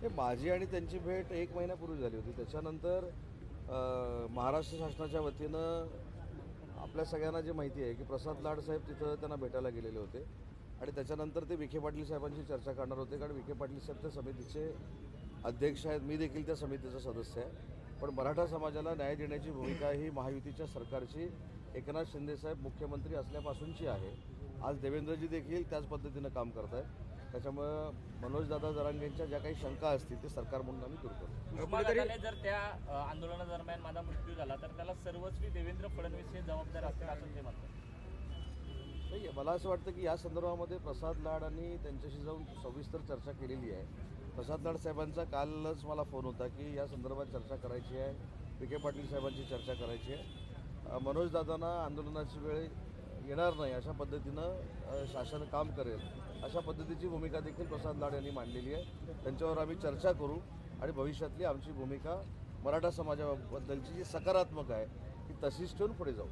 हे माझी आणि त्यांची भेट 1 महिन्यापूर्वी झाली होती. त्याच्यानंतर महाराष्ट्र शासनाच्या वतीनं आपल्या सगळ्यांना जे माहिती आहे की प्रसाद लाड साहेब तिथं त्यांना भेटायला गेलेले होते आणि त्याच्यानंतर ते विखे पाटील साहेबांची चर्चा करणार होते, कारण विखे पाटील साहेब त्या समितीचे अध्यक्ष आहेत. मी देखील त्या समितीचा सदस्य आहे. पण मराठा समाजाला न्याय देण्याची भूमिका ही महायुतीच्या सरकारची एकनाथ शिंदेसाहेब मुख्यमंत्री असल्यापासूनची आहे. आज देवेंद्रजी देखील त्याच पद्धतीनं काम करत आहेत. त्याच्यामुळं मनोजदादा जरांगेंच्या ज्या काही शंका असतील ते सरकार म्हणून आम्ही दूर करतो. उस्मानाबादने जर त्या आंदोलनादरम्यान माझा मृत्यू झाला तर त्याला सर्वस्वी देवेंद्र फडणवीस हे जबाबदार असतील असं ते म्हणतात. नाही, मला असं वाटतं की या संदर्भामध्ये प्रसाद लाडांनी त्यांच्याशी जाऊन सविस्तर चर्चा केलेली आहे. प्रसाद लाड साहेबांचा कालच मला फोन होता की या संदर्भात चर्चा करायची आहे, विखे पाटील साहेबांची चर्चा करायची आहे. मनोजदादांना आंदोलनाची वेळ येणार नाही अशा पद्धतीनं शासन काम करेल अशा पद्धतीची भूमिका देखील प्रसाद लाड यांनी मांडलेली आहे. त्यांच्यावर आम्ही चर्चा करू आणि भविष्यातली आमची भूमिका मराठा समाजाबद्दलची जी सकारात्मक आहे ती तशीच ठेवून पुढे जाऊ.